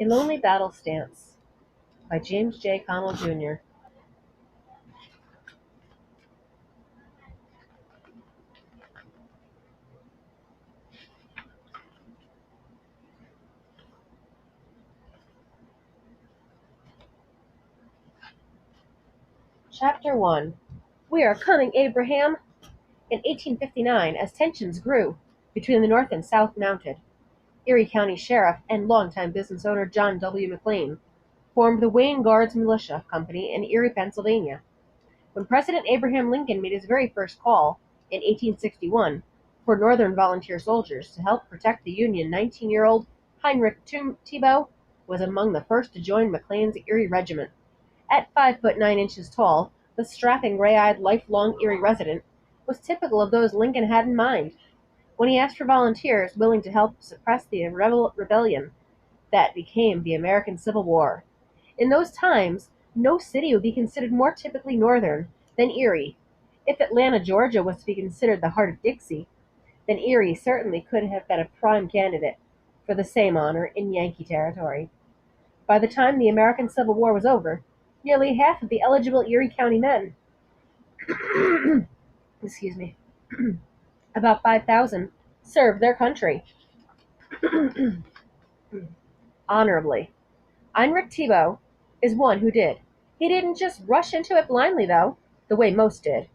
A Lonely Battle Stance by James J. Connell, Jr. Chapter 1. We are coming, Abraham! In 1859, as tensions grew between the North and South mounted, Erie County Sheriff and longtime business owner John W. McLean formed the Wayne Guards Militia Company in Erie, Pennsylvania. When President Abraham Lincoln made his very first call in 1861 for Northern volunteer soldiers to help protect the Union, 19-year-old Heinrich Thibault was among the first to join McLean's Erie Regiment. At 5 foot 9 inches tall, the strapping, gray-eyed, lifelong Erie resident was typical of those Lincoln had in mind when he asked for volunteers willing to help suppress the rebellion that became the American Civil War. In those times, no city would be considered more typically Northern than Erie. If Atlanta, Georgia was to be considered the heart of Dixie, then Erie certainly could have been a prime candidate for the same honor in Yankee territory. By the time the American Civil War was over, nearly half of the eligible Erie County men, excuse me, about 5,000, served their country honorably. Heinrich Thibault is one who did. He didn't just rush into it blindly, though, the way most did.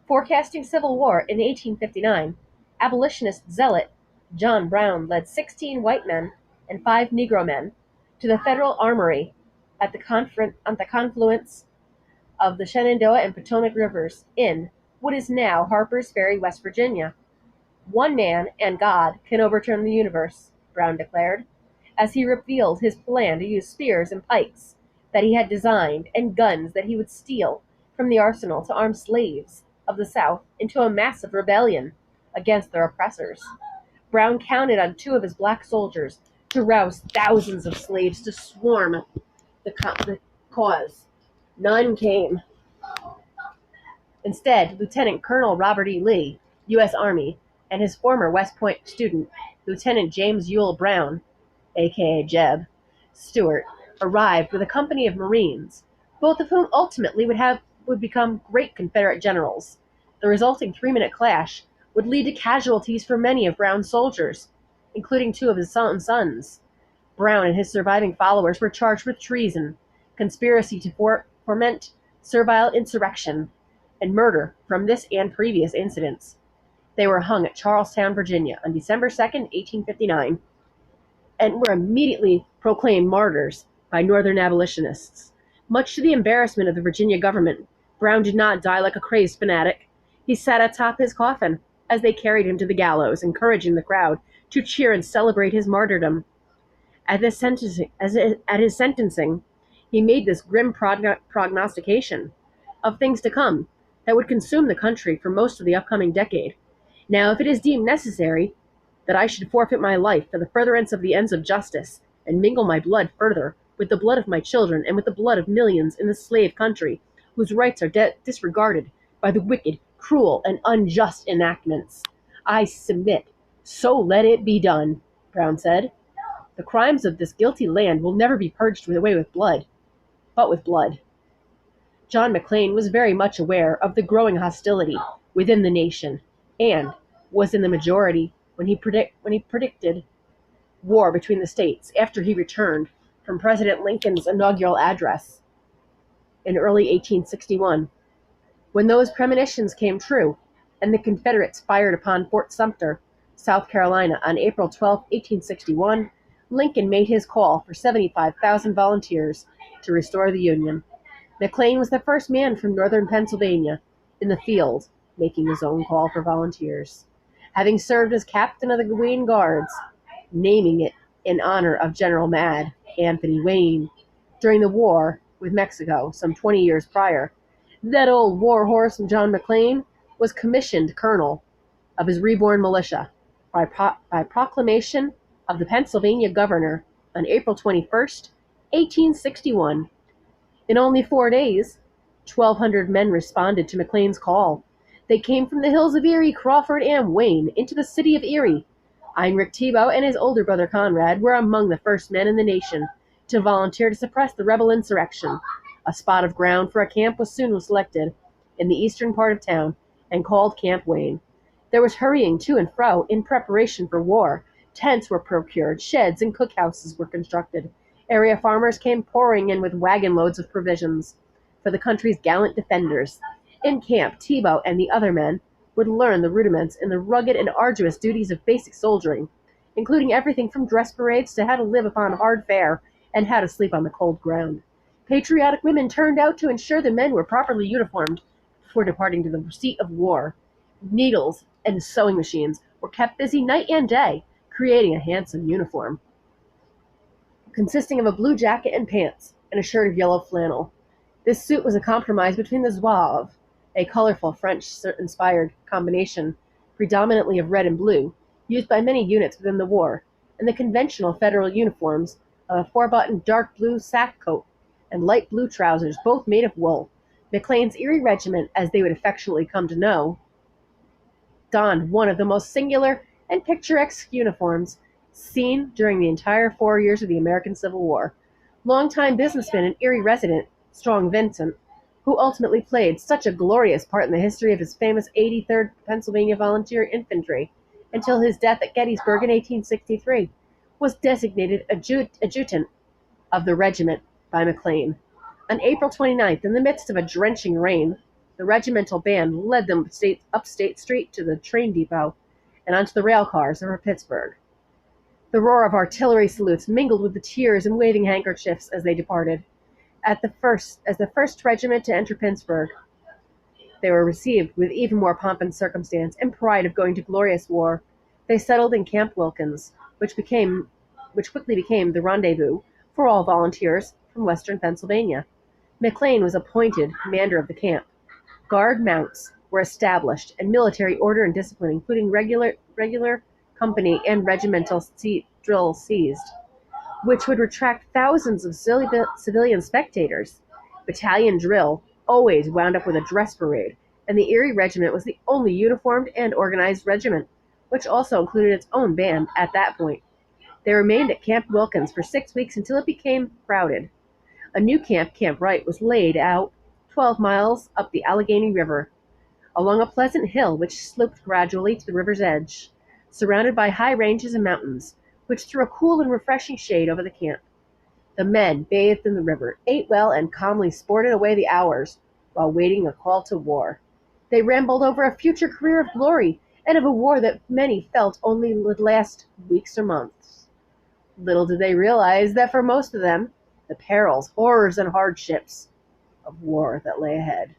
Forecasting Civil War in 1859, abolitionist zealot John Brown led 16 white men and 5 Negro men to the Federal Armory at the confluence of the Shenandoah and Potomac Rivers in what is now Harper's Ferry, West Virginia. "One man and God can overturn the universe," Brown declared, as he revealed his plan to use spears and pikes that he had designed and guns that he would steal from the arsenal to arm slaves of the South into a massive rebellion against their oppressors. Brown counted on 2 of his black soldiers to rouse thousands of slaves to swarm the cause. None came. Instead, Lieutenant Colonel Robert E. Lee, U.S. Army, and his former West Point student, Lieutenant James Ewell Brown, a.k.a. Jeb Stuart, arrived with a company of Marines, both of whom ultimately would become great Confederate generals. The resulting 3-minute clash would lead to casualties for many of Brown's soldiers, including 2 of his sons. Brown and his surviving followers were charged with treason, conspiracy to foment servile insurrection, and murder from this and previous incidents. They were hung at Charlestown, Virginia on December 2nd, 1859, and were immediately proclaimed martyrs by Northern abolitionists. Much to the embarrassment of the Virginia government, Brown did not die like a crazed fanatic. He sat atop his coffin as they carried him to the gallows, encouraging the crowd to cheer and celebrate his martyrdom. At his sentencing, he made this grim prognostication of things to come that would consume the country for most of the upcoming decade. "Now, if it is deemed necessary that I should forfeit my life for the furtherance of the ends of justice, and mingle my blood further with the blood of my children and with the blood of millions in the slave country whose rights are disregarded by the wicked, cruel, and unjust enactments, I submit. So let it be done," Brown said. "The crimes of this guilty land will never be purged away with blood, but with blood." John McLean was very much aware of the growing hostility within the nation, and was in the majority when he predicted war between the states after he returned from President Lincoln's inaugural address in early 1861. When those premonitions came true, and the Confederates fired upon Fort Sumter, South Carolina, on April 12, 1861, Lincoln made his call for 75,000 volunteers to restore the Union. McLean was the first man from northern Pennsylvania in the field making his own call for volunteers, having served as captain of the Wayne Guards, naming it in honor of General Mad Anthony Wayne during the war with Mexico some 20 years prior. That old war horse John McLean was commissioned colonel of his reborn militia by proclamation of the Pennsylvania governor on April 21st, 1861. In only 4 days, 1,200 men responded to McLean's call. They came from the hills of Erie, Crawford, and Wayne into the city of Erie. Heinrich Thibault and his older brother Conrad were among the first men in the nation to volunteer to suppress the rebel insurrection. A spot of ground for a camp was soon selected in the eastern part of town and called Camp Wayne. There was hurrying to and fro in preparation for war. Tents were procured, sheds and cookhouses were constructed. Area farmers came pouring in with wagon loads of provisions for the country's gallant defenders. In camp, Tebow and the other men would learn the rudiments in the rugged and arduous duties of basic soldiering, including everything from dress parades to how to live upon hard fare and how to sleep on the cold ground. Patriotic women turned out to ensure the men were properly uniformed before departing to the seat of war. Needles and sewing machines were kept busy night and day, creating a handsome uniform, consisting of a blue jacket and pants and a shirt of yellow flannel. This suit was a compromise between the zouave, a colorful French-inspired combination predominantly of red and blue, used by many units within the war, and the conventional federal uniforms of a four-button dark blue sack coat and light blue trousers, both made of wool. McLean's Erie Regiment, as they would affectionately come to know, donned one of the most singular and picturesque uniforms seen during the entire 4 years of the American Civil War. Longtime businessman and Erie resident, Strong Vincent, who ultimately played such a glorious part in the history of his famous 83rd Pennsylvania Volunteer Infantry until his death at Gettysburg in 1863, was designated adjutant of the regiment by McLean. On April 29th, in the midst of a drenching rain, the regimental band led them up State Street to the train depot and onto the rail cars over Pittsburgh. The roar of artillery salutes mingled with the tears and waving handkerchiefs as they departed. As the first regiment to enter Pittsburgh, they were received with even more pomp and circumstance and pride of going to glorious war. They settled in Camp Wilkins, which quickly became the rendezvous for all volunteers from western Pennsylvania. McLean was appointed commander of the camp. Guard mounts were established, and military order and discipline, including regular company and regimental drill seized, which would attract thousands of civilian spectators. Battalion drill always wound up with a dress parade, and the Erie Regiment was the only uniformed and organized regiment, which also included its own band at that point. They remained at Camp Wilkins for 6 weeks until it became crowded. A new camp, Camp Wright, was laid out 12 miles up the Allegheny River, along a pleasant hill which sloped gradually to the river's edge, surrounded by high ranges and mountains, which threw a cool and refreshing shade over the camp. The men bathed in the river, ate well, and calmly sported away the hours while waiting a call to war. They rambled over a future career of glory and of a war that many felt only would last weeks or months. Little did they realize that for most of them, the perils, horrors, and hardships of war that lay ahead.